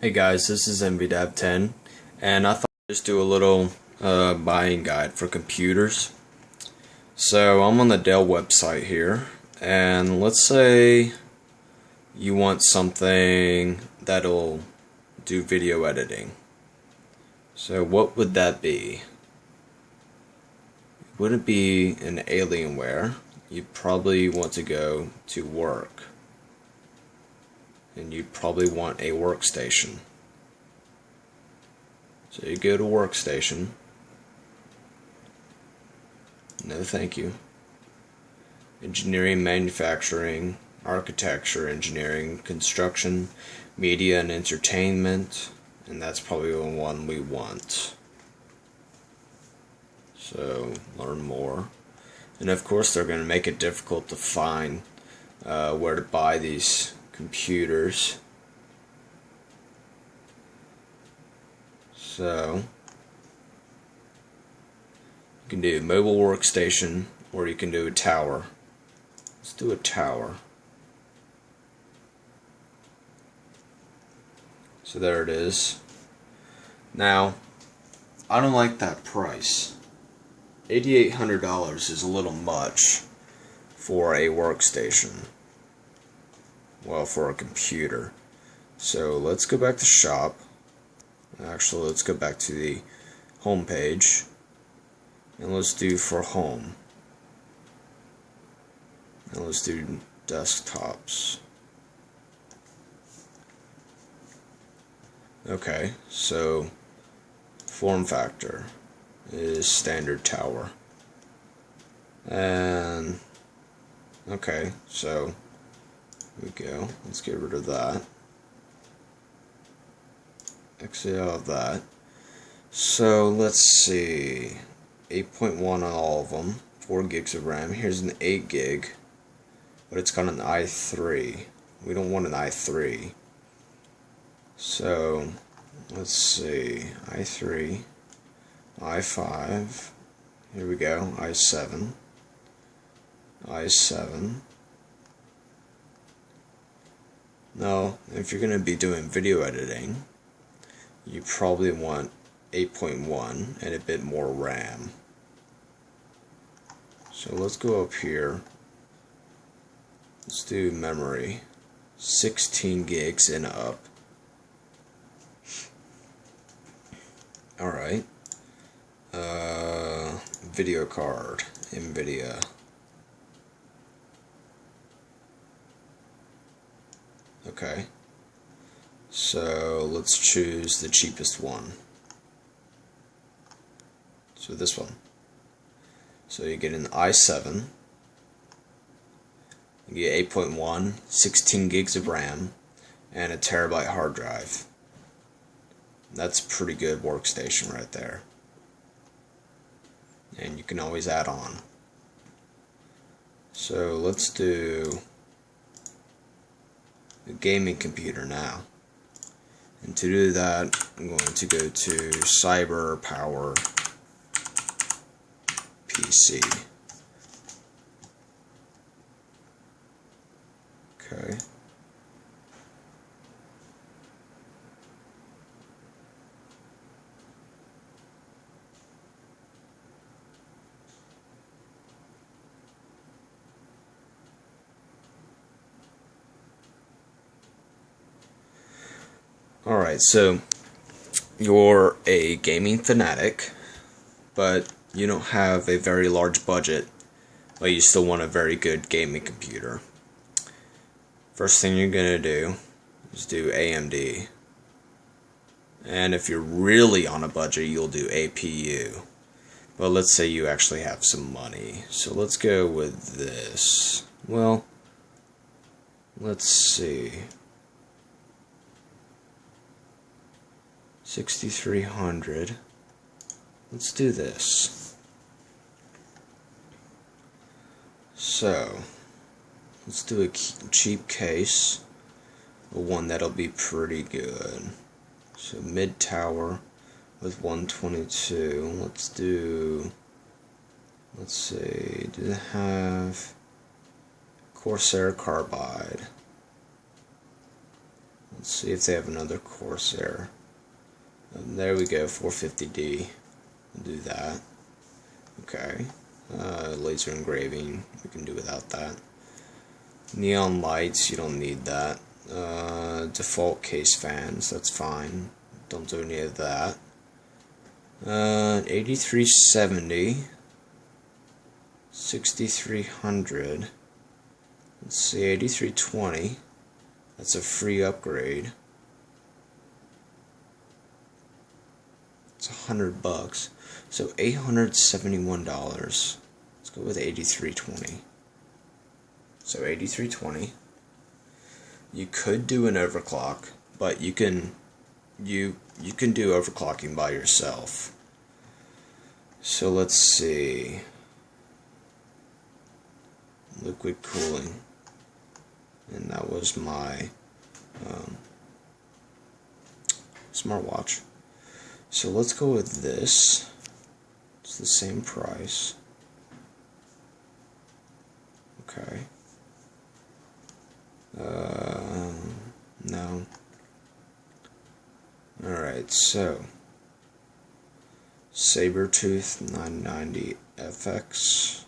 Hey guys, this is MVDav10, and I thought I'd just do a little buying guide for computers. So I'm on the Dell website here, and let's say you want something that'll do video editing. So what would that be? Would it be an Alienware? You'd probably want to go to work. And you'd probably want a workstation. So you go to workstation. No thank you. Engineering, manufacturing, architecture, engineering, construction, media and entertainment, and that's probably the one we want. So learn more. And of course they're going to make it difficult to find where to buy these computers. So you can do mobile workstation, or you can do a tower. Let's do a tower. So there it is. Now, I don't like that price. $8,800 is a little much for a workstation. Well, for a computer. So let's go back to shop. Actually, let's go back to the home page, and let's do for home, and let's do desktops. Okay, so form factor is standard tower, and okay, so here we go. Let's get rid of that. Exit out of that. So let's see. 8.1 on all of them. 4 gigs of RAM. Here's an 8 gig, but it's got an i3. We don't want an i3. So let's see. i3, i5. Here we go. i7, i7. Now, if you're going to be doing video editing, you probably want 8.1 and a bit more RAM. So let's go up here. Let's do memory. 16 gigs and up. Alright. Video card. NVIDIA. Okay. So let's choose the cheapest one. So this one. So you get an i7, you get 8.1, 16 gigs of RAM, and a terabyte hard drive. That's a pretty good workstation right there. And you can always add on. So let's do a gaming computer now. And to do that, I'm going to go to Cyber Power PC. Okay. Alright, so you're a gaming fanatic, but you don't have a very large budget, but you still want a very good gaming computer. First thing you're going to do is do AMD. And if you're really on a budget, you'll do APU. But let's say you actually have some money. So let's go with this. Well, let's see. 6,300. Let's do this. So, let's do a cheap case, but one that'll be pretty good. So mid tower with 122. Let's see, do they have Corsair Carbide? Let's see if they have another Corsair. And there we go, 450D. We'll do that. Okay. Laser engraving, we can do without that. Neon lights, you don't need that. Default case fans, that's fine. Don't do any of that. 8370. 6300. Let's see, 8320. That's a free upgrade. It's $100. So $871. Let's go with 8320. So 8320. You could do an overclock, but you can do overclocking by yourself. So let's see. Liquid cooling. And that was my smartwatch. So let's go with this. It's the same price. Okay. No. Alright, so Sabertooth 990 FX.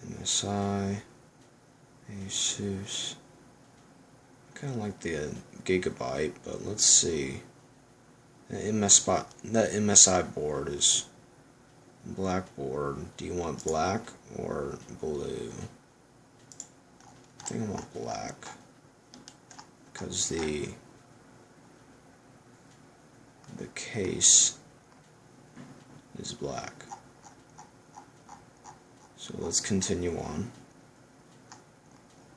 MSI, Asus. I kind of like the Gigabyte, but let's see. That MSI board is black board. Do you want black or blue? I think I want black because the case is black. So let's continue on.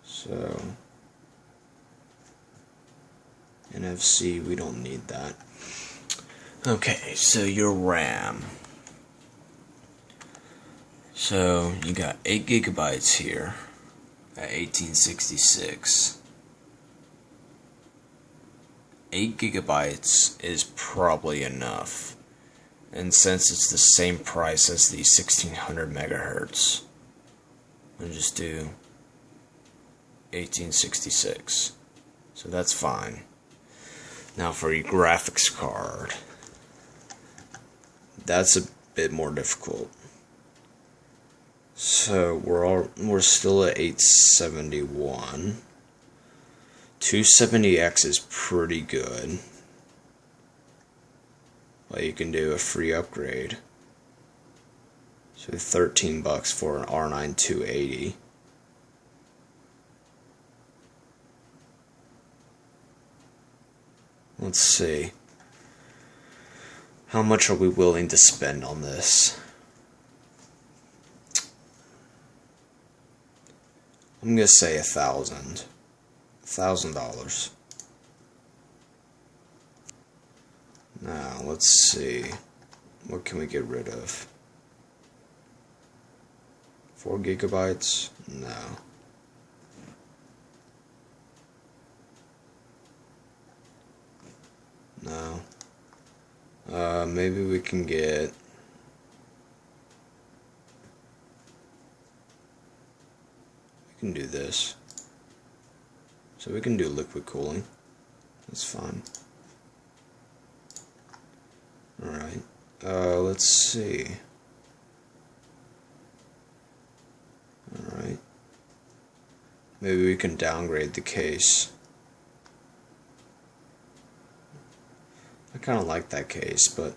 So NFC, we don't need that. Okay, so your RAM. So you got 8 gigabytes here at 1866. 8 gigabytes is probably enough. And since it's the same price as the 1600 megahertz, I'll just do 1866. So that's fine. Now for your graphics card, that's a bit more difficult. So we're still at 871. 270X is pretty good. Well, you can do a free upgrade. So $13 for an R9 280. Let's see. How much are we willing to spend on this? I'm gonna say $1,000. Now, let's see. What can we get rid of? 4 gigabytes? No. No. Maybe we can get... We can do this. So we can do liquid cooling. That's fine. Alright, let's see. Alright. Maybe we can downgrade the case. I kind of like that case, but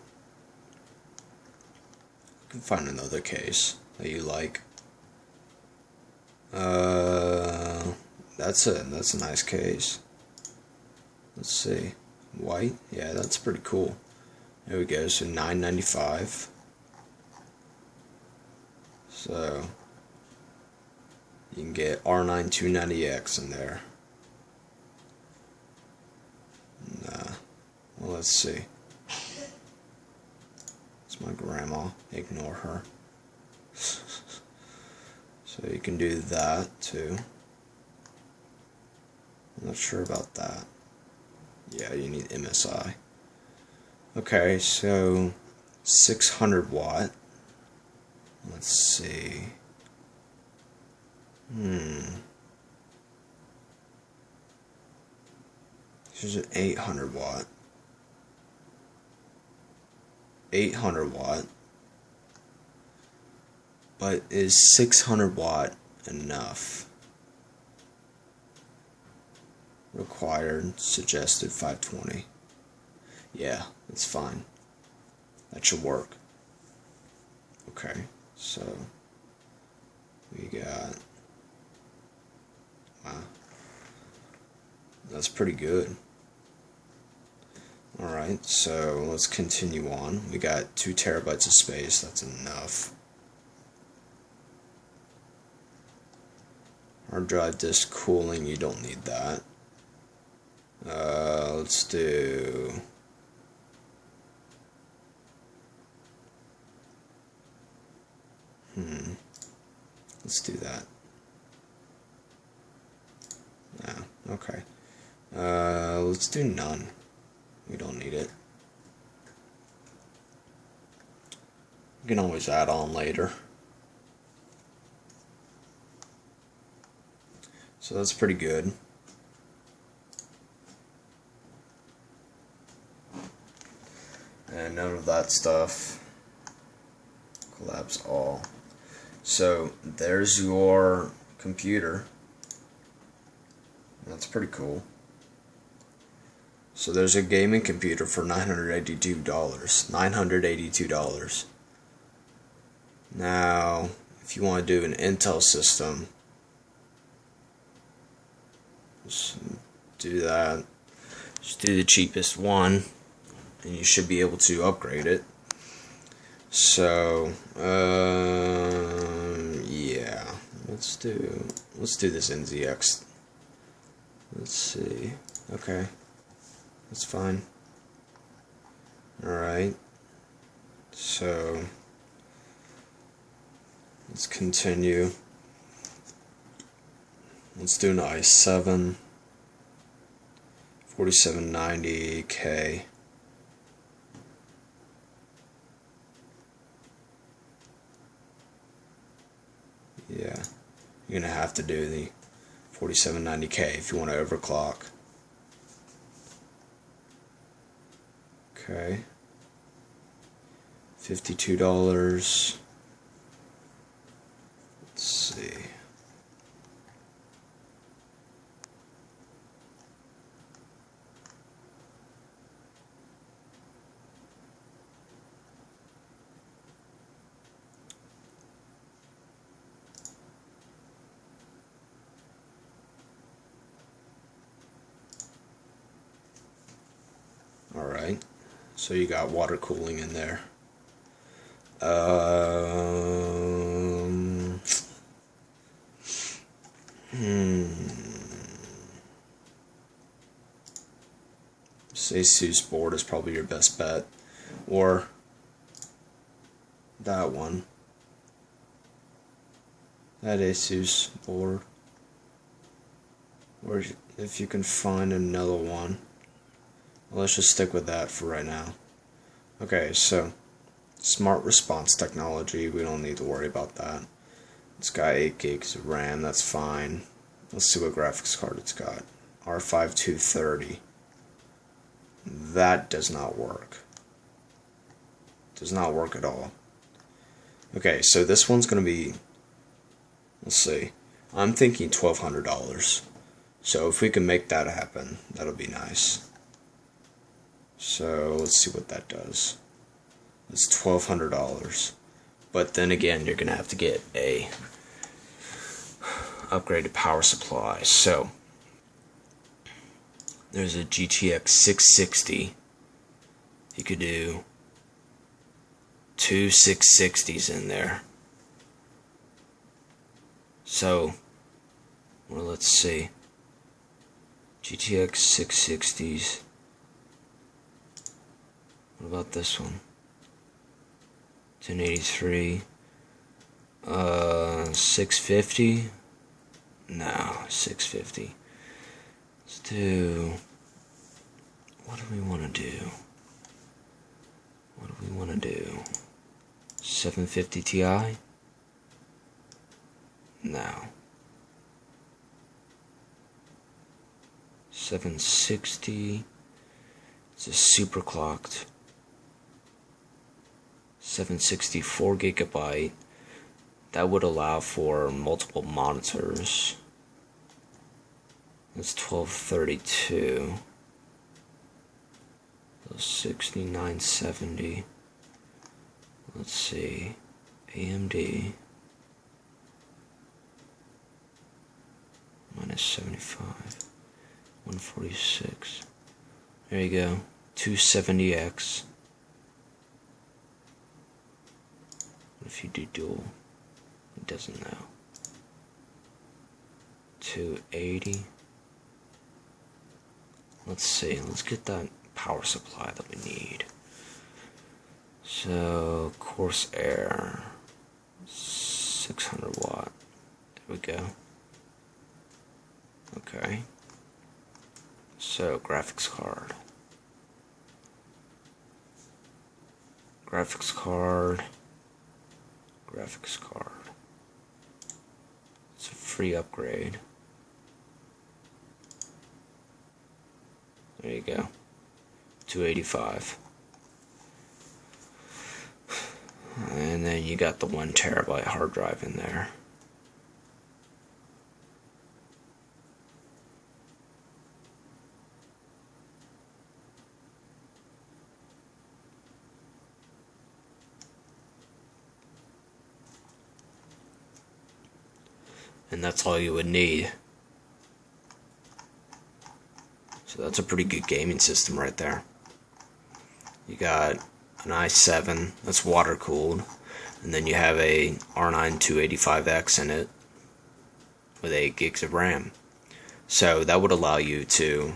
you can find another case that you like. That's a nice case. Let's see. White? Yeah, that's pretty cool. There we go, so $9.95. So you can get R9 290X in there. Well, let's see. It's my grandma. Ignore her. So you can do that too. I'm not sure about that. Yeah, you need MSI. Okay, so 600 watt. Let's see. Here's an 800 watt. 800 watt. But is 600 watt enough? Required, suggested 520. Yeah, that's fine. That should work. Okay, so we got, wow, that's pretty good. Alright, so let's continue on. We got 2 terabytes of space, that's enough. Hard drive disk cooling, you don't need that. Let's do let's do that. No, okay. Let's do none. We don't need it. You can always add on later. So that's pretty good. And none of that stuff. Collapse all. So there's your computer. That's pretty cool. So there's a gaming computer for $982. $982. Now, if you want to do an Intel system, just do that. Just do the cheapest one, and you should be able to upgrade it. So, yeah, let's do this NZX. Let's see. Okay, that's fine. All right. So let's continue. Let's do an i7 4790K. Yeah, you're gonna have to do the 4790K if you want to overclock. Okay, $52. Let's see. Alright, so you got water cooling in there. Asus board is probably your best bet, or that one, that Asus board, or if you can find another one. Let's just stick with that for right now. Okay, so smart response technology, we don't need to worry about that. It's got 8 gigs of RAM, that's fine. Let's see what graphics card it's got. R5 230. That does not work. Does not work at all. Okay, so this one's going to be, let's see, I'm thinking $1,200. So if we can make that happen, that'll be nice. So let's see what that does. It's $1,200. But then again, you're going to have to get a upgraded power supply. So there's a GTX 660. You could do 2 660s in there. So, well, let's see. GTX 660s. What about this one? 1083. 650. No, 650. Let's do. What do we want to do? What do we want to do? 750 Ti? No. 760. It's a super clocked 764 gigabyte. That would allow for multiple monitors. That's 1232. 6970. Let's see. AMD minus 75. 146. There you go. 270X. What if you do dual? It doesn't know. 280. Let's see. Let's get that power supply that we need. So, Corsair. 600 watt. There we go. Okay. So, graphics card. Graphics card. Graphics card. It's a free upgrade. There you go. 285. And then you got the 1 terabyte hard drive in there. And that's all you would need. So that's a pretty good gaming system right there. You got an i7 that's water cooled, and then you have a R9 285X in it with 8 gigs of RAM. So that would allow you to,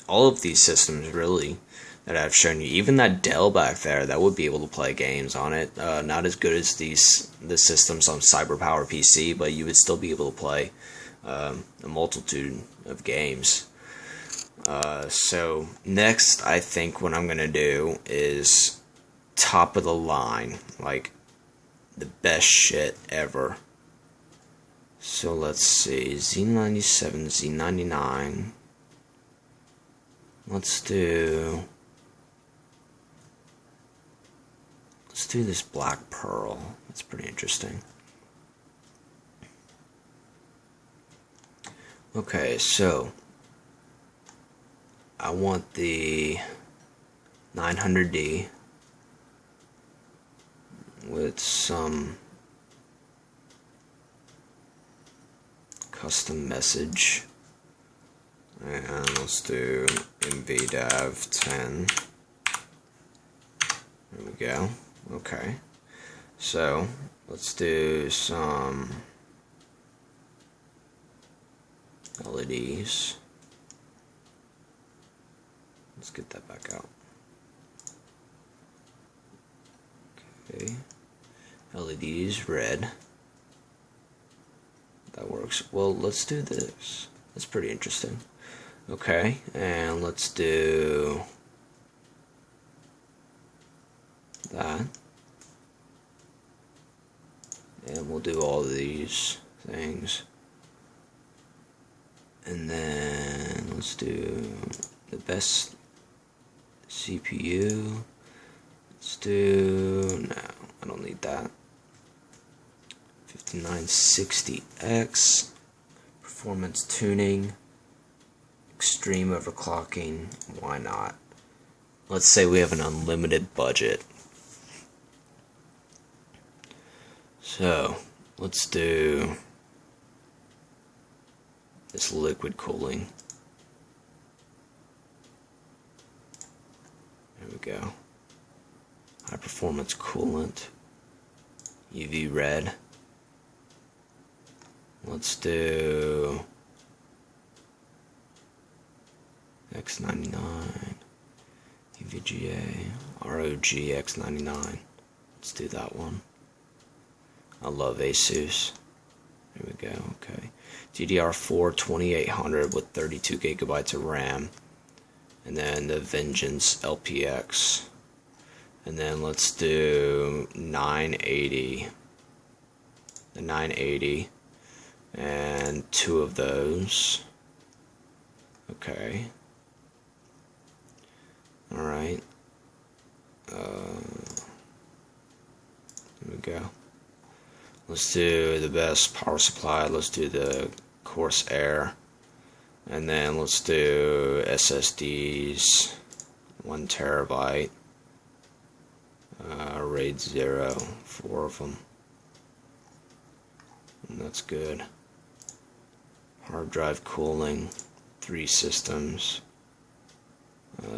all of these systems really that I've shown you, even that Dell back there, that would be able to play games on it. Not as good as the systems on CyberPower PC, but you would still be able to play a multitude of games. So next, I think what I'm gonna do is top of the line, like the best shit ever. So let's see, Z97, Z99. Let's do this Black Pearl. That's pretty interesting. Okay, so I want the 900D with some custom message, and let's do MVDAV 10. There we go. Okay, so let's do some LEDs. Let's get that back out. Okay, LEDs red. That works. Well, let's do this. That's pretty interesting. Okay, and let's do that. And we'll do all of these things. And then let's do the best CPU. Let's do, no, I don't need that. 5960X, performance tuning, extreme overclocking, why not? Let's say we have an unlimited budget. So, let's do this liquid cooling. There we go. High performance coolant. UV red. Let's do X99. EVGA. ROG X99. Let's do that one. I love Asus. There we go, okay. DDR4 2800 with 32 gigabytes of RAM. And then the Vengeance LPX. And then let's do 980. The 980. And 2 of those. Okay. Alright. There we go. Let's do the best power supply. Let's do the Corsair. And then let's do SSDs. 1 terabyte. RAID 0. 4 of them. And that's good. Hard drive cooling. 3 systems.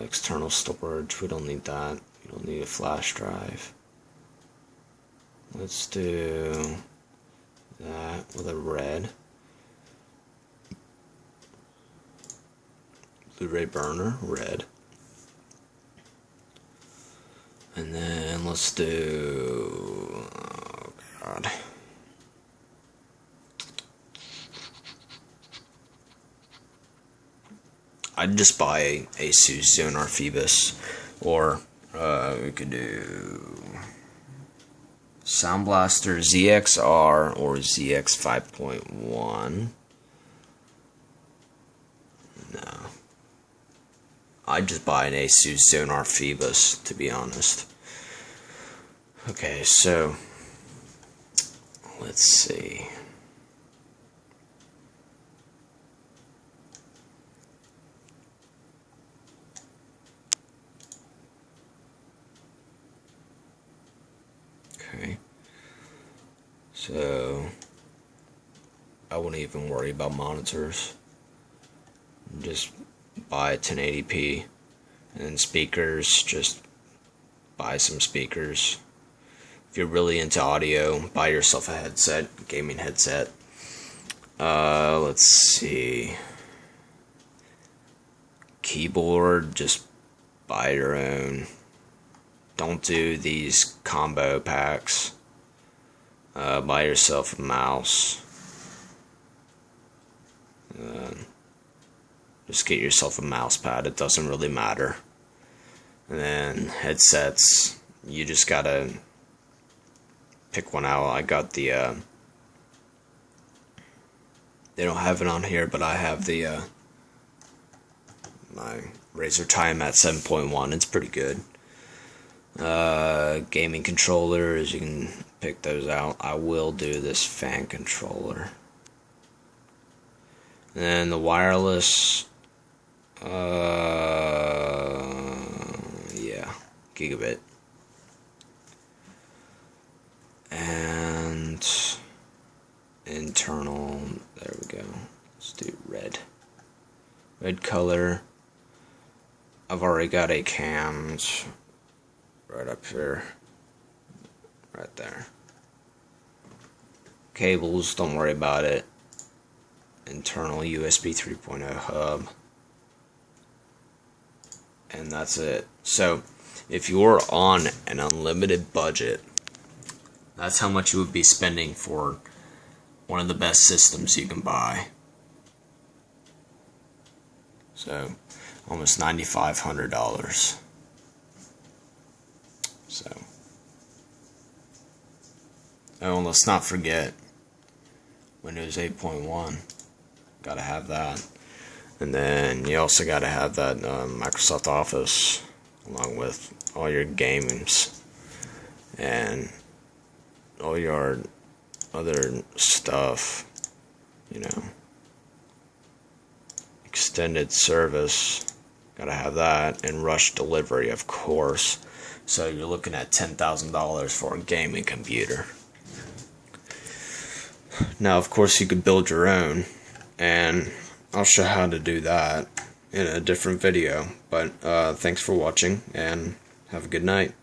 External storage. We don't need that. We don't need a flash drive. Let's do that with a red. Blu-ray burner, red. And then let's do, oh god. I'd just buy a Asus Zonar Phoebus, or we could do Sound Blaster ZXR or ZX 5.1. No. I'd just buy an Asus Zonar Phoebus, to be honest. Okay, so let's see. Okay. So I wouldn't even worry about monitors. Just buy 1080p, and speakers, just buy some speakers. If you're really into audio, buy yourself a headset, gaming headset. Let's see. Keyboard, just buy your own. Don't do these combo packs. Buy yourself a mouse. Just get yourself a mouse pad. It doesn't really matter. And then headsets, you just gotta pick one out. I got the they don't have it on here, but I have the my Razer Time at 7.1. It's pretty good. Gaming controllers, you can pick those out. I will do this fan controller. And then the wireless, yeah, gigabit. And internal, there we go. Let's do red. Red color. I've already got a cams right up here. Right there. Cables, don't worry about it. Internal USB 3.0 hub. And that's it. So, if you're on an unlimited budget, that's how much you would be spending for one of the best systems you can buy. So, almost $9,500. So, oh, and let's not forget Windows 8.1. Gotta have that. And then you also gotta have that Microsoft Office, along with all your games and all your other stuff, you know. Extended service, gotta have that, and rush delivery, of course. So you're looking at $10,000 for a gaming computer. Now, of course, you could build your own, and I'll show how to do that in a different video. But thanks for watching, and have a good night.